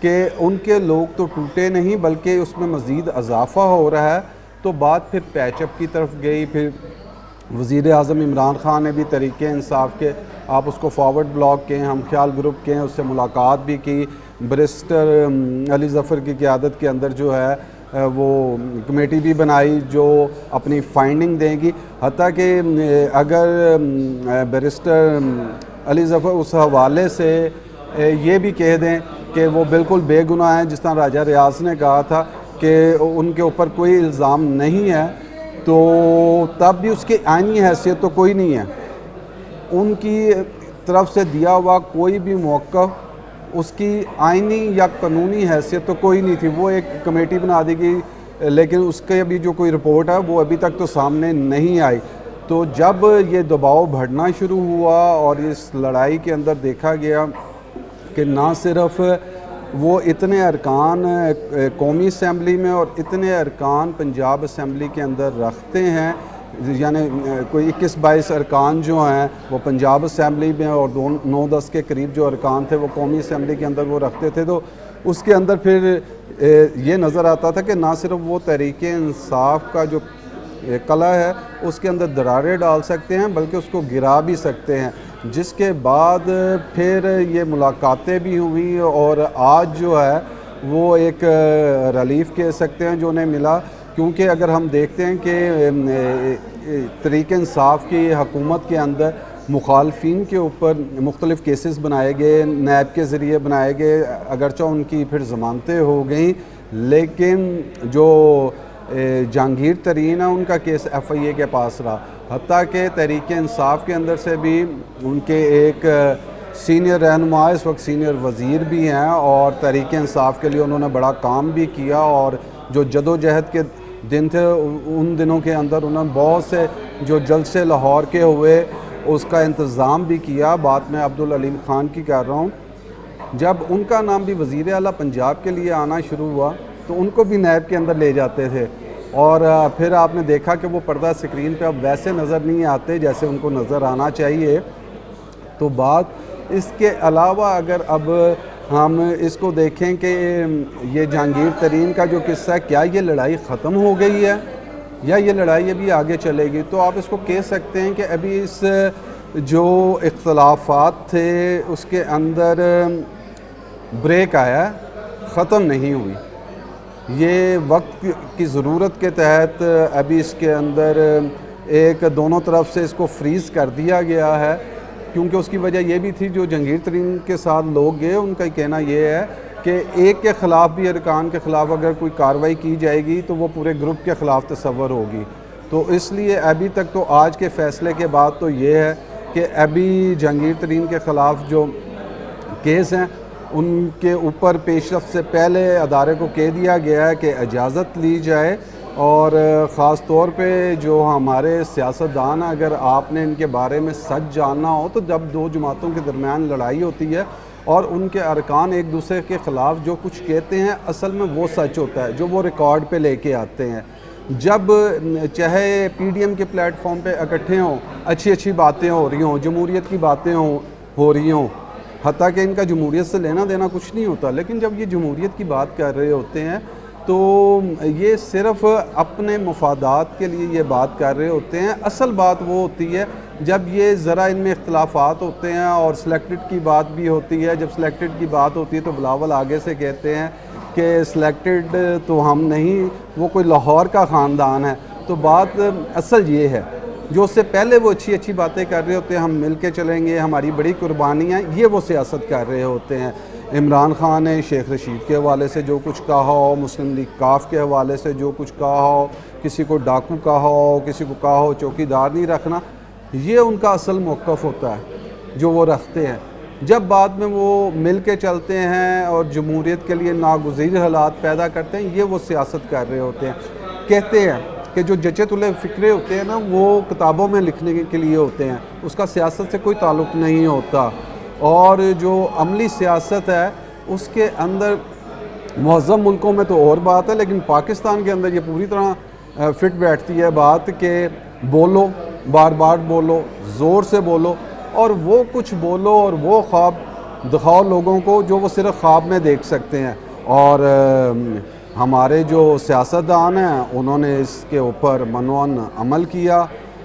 کہ ان کے لوگ تو ٹوٹے نہیں بلکہ اس میں مزید اضافہ ہو رہا ہے، تو بات پھر پیچ اپ کی طرف گئی۔ پھر وزیر اعظم عمران خان نے بھی تحریک انصاف کے، آپ اس کو فارورڈ بلاک کے ہم خیال گروپ کے ہیں، اس سے ملاقات بھی کی، بیرسٹر علی ظفر کی قیادت کے اندر جو ہے وہ کمیٹی بھی بنائی جو اپنی فائنڈنگ دیں گی، حتیٰ کہ اگر بیرسٹر علی ظفر اس حوالے سے یہ بھی کہہ دیں کہ وہ بالکل بے گناہ ہیں، جس طرح راجہ ریاض نے کہا تھا کہ ان کے اوپر کوئی الزام نہیں ہے، تو تب بھی اس کی آئینی حیثیت تو کوئی نہیں ہے، ان کی طرف سے دیا ہوا کوئی بھی موقف، اس کی آئینی یا قانونی حیثیت تو کوئی نہیں تھی۔ وہ ایک کمیٹی بنا دی گئی لیکن اس کے ابھی جو کوئی رپورٹ ہے وہ ابھی تک تو سامنے نہیں آئی۔ تو جب یہ دباؤ بڑھنا شروع ہوا اور اس لڑائی کے اندر دیکھا گیا کہ نہ صرف وہ اتنے ارکان قومی اسمبلی میں اور اتنے ارکان پنجاب اسمبلی کے اندر رکھتے ہیں، یعنی کوئی 21-22 ارکان جو ہیں وہ پنجاب اسمبلی میں اور 9-10 کے قریب جو ارکان تھے وہ قومی اسمبلی کے اندر وہ رکھتے تھے، تو اس کے اندر پھر یہ نظر آتا تھا کہ نہ صرف وہ تحریک انصاف کا جو قلعہ ہے اس کے اندر دراریں ڈال سکتے ہیں بلکہ اس کو گرا بھی سکتے ہیں، جس کے بعد پھر یہ ملاقاتیں بھی ہوئیں اور آج جو ہے وہ ایک ریلیف کہہ سکتے ہیں جو انہیں ملا، کیونکہ اگر ہم دیکھتے ہیں کہ تحریک انصاف کی حکومت کے اندر مخالفین کے اوپر مختلف کیسز بنائے گئے، نیب کے ذریعے بنائے گئے، اگرچہ ان کی پھر ضمانتیں ہو گئیں، لیکن جو جہانگیر ترین ہے ان کا کیس ایف آئی اے کے پاس رہا، حتیٰ کہ تحریک انصاف کے اندر سے بھی ان کے ایک سینئر رہنما اس وقت سینئر وزیر بھی ہیں اور تحریک انصاف کے لیے انہوں نے بڑا کام بھی کیا، اور جو جد و جہد کے دن تھے ان دنوں کے اندر انہوں نے بہت سے جو جلسے لاہور کے ہوئے اس کا انتظام بھی کیا۔ بات میں عبدالعلیم خان کی کر رہا ہوں، جب ان کا نام بھی وزیر اعلیٰ پنجاب کے لیے آنا شروع ہوا تو ان کو بھی نیب کے اندر لے جاتے تھے، اور پھر آپ نے دیکھا کہ وہ پردہ سکرین پہ اب ویسے نظر نہیں آتے جیسے ان کو نظر آنا چاہیے۔ تو بات اس کے علاوہ اگر اب ہم اس کو دیکھیں کہ یہ جہانگیر ترین کا جو قصہ ہے، کیا یہ لڑائی ختم ہو گئی ہے یا یہ لڑائی ابھی آگے چلے گی، تو آپ اس کو کہہ سکتے ہیں کہ ابھی اس جو اختلافات تھے اس کے اندر بریک آیا ہے، ختم نہیں ہوئی، یہ وقت کی ضرورت کے تحت ابھی اس کے اندر ایک دونوں طرف سے اس کو فریز کر دیا گیا ہے، کیونکہ اس کی وجہ یہ بھی تھی جو جہانگیر ترین کے ساتھ لوگ گئے ان کا کہنا یہ ہے کہ ایک کے خلاف بھی ارکان کے خلاف اگر کوئی کارروائی کی جائے گی تو وہ پورے گروپ کے خلاف تصور ہوگی، تو اس لیے ابھی تک تو آج کے فیصلے کے بعد تو یہ ہے کہ ابھی جہانگیر ترین کے خلاف جو کیس ہیں ان کے اوپر پیش رفت سے پہلے ادارے کو کہہ دیا گیا ہے کہ اجازت لی جائے، اور خاص طور پہ جو ہمارے سیاستدان ہیں اگر آپ نے ان کے بارے میں سچ جاننا ہو تو جب دو جماعتوں کے درمیان لڑائی ہوتی ہے اور ان کے ارکان ایک دوسرے کے خلاف جو کچھ کہتے ہیں اصل میں وہ سچ ہوتا ہے جو وہ ریکارڈ پہ لے کے آتے ہیں، جب چاہے پی ڈی ایم کے پلیٹ فارم پہ اکٹھے ہوں، اچھی باتیں ہو رہی ہوں، جمہوریت کی باتیں ہو رہی ہوں، حتیٰ کہ ان کا جمہوریت سے لینا دینا کچھ نہیں ہوتا، لیکن جب یہ جمہوریت کی بات کر رہے ہوتے ہیں تو یہ صرف اپنے مفادات کے لیے یہ بات کر رہے ہوتے ہیں۔ اصل بات وہ ہوتی ہے جب یہ ذرا ان میں اختلافات ہوتے ہیں اور سلیکٹڈ کی بات بھی ہوتی ہے، جب سلیکٹڈ کی بات ہوتی ہے تو بلاول آگے سے کہتے ہیں کہ سلیکٹڈ تو ہم نہیں، وہ کوئی لاہور کا خاندان ہے، تو بات اصل یہ ہے جو اس سے پہلے وہ اچھی باتیں کر رہے ہوتے ہیں، ہم مل کے چلیں گے، ہماری بڑی قربانیاں، یہ وہ سیاست کر رہے ہوتے ہیں۔ عمران خان نے شیخ رشید کے حوالے سے جو کچھ کہا ہو، مسلم لیگ کاف کے حوالے سے جو کچھ کہا ہو، کسی کو ڈاکو کہا ہو، کسی کو کہا ہو چوکی دار نہیں رکھنا، یہ ان کا اصل موقف ہوتا ہے جو وہ رکھتے ہیں۔ جب بعد میں وہ مل کے چلتے ہیں اور جمہوریت کے لیے ناگزیر حالات پیدا کرتے ہیں، یہ وہ سیاست کر رہے ہوتے ہیں۔ کہتے ہیں کہ جو جچے تلے فکرے ہوتے ہیں نا وہ کتابوں میں لکھنے کے لیے ہوتے ہیں، اس کا سیاست سے کوئی تعلق نہیں ہوتا، اور جو عملی سیاست ہے اس کے اندر معظم ملکوں میں تو اور بات ہے، لیکن پاکستان کے اندر یہ پوری طرح فٹ بیٹھتی ہے بات کہ بولو، بار بار بولو، زور سے بولو، اور وہ کچھ بولو اور وہ خواب دکھاؤ لوگوں کو جو وہ صرف خواب میں دیکھ سکتے ہیں. اور ہمارے جو سیاستدان ہیں انہوں نے اس کے اوپر منوان عمل کیا.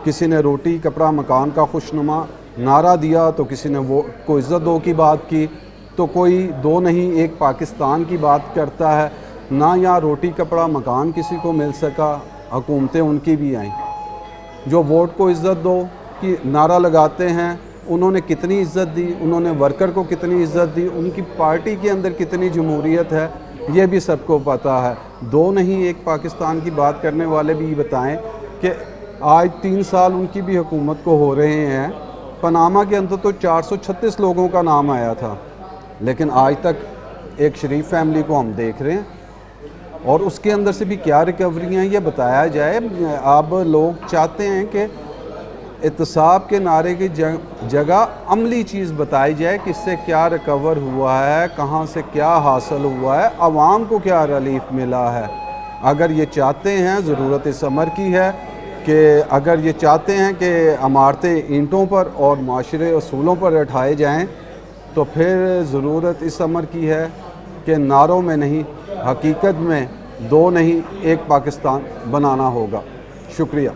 کسی نے روٹی کپڑا مکان کا خوشنما نعرہ دیا تو کسی نے ووٹ کو عزت دو کی بات کی. تو کوئی دو نہیں ایک پاکستان کی بات کرتا ہے. نہ یہاں روٹی کپڑا مکان کسی کو مل سکا, حکومتیں ان کی بھی آئیں. جو ووٹ کو عزت دو کی نعرہ لگاتے ہیں انہوں نے کتنی عزت دی, انہوں نے ورکر کو کتنی عزت دی, ان کی پارٹی کے اندر کتنی جمہوریت ہے یہ بھی سب کو پتہ ہے. دو نہیں ایک پاکستان کی بات کرنے والے بھی بتائیں کہ آج 3 سال ان کی بھی حکومت کو ہو رہے ہیں. پاناما کے اندر تو 436 لوگوں کا نام آیا تھا, لیکن آج تک ایک شریف فیملی کو ہم دیکھ رہے ہیں. اور اس کے اندر سے بھی کیا ریکوری ہیں یہ بتایا جائے. اب لوگ چاہتے ہیں کہ احتساب کے نعرے کی جگہ عملی چیز بتائی جائے, کس سے کیا ریکور ہوا ہے, کہاں سے کیا حاصل ہوا ہے, عوام کو کیا ریلیف ملا ہے. اگر یہ چاہتے ہیں, ضرورت اس امر کی ہے کہ اگر یہ چاہتے ہیں کہ عمارتیں اینٹوں پر اور معاشرے اصولوں پر اٹھائے جائیں تو پھر ضرورت اس امر کی ہے کہ نعروں میں نہیں حقیقت میں دو نہیں ایک پاکستان بنانا ہوگا. شکریہ.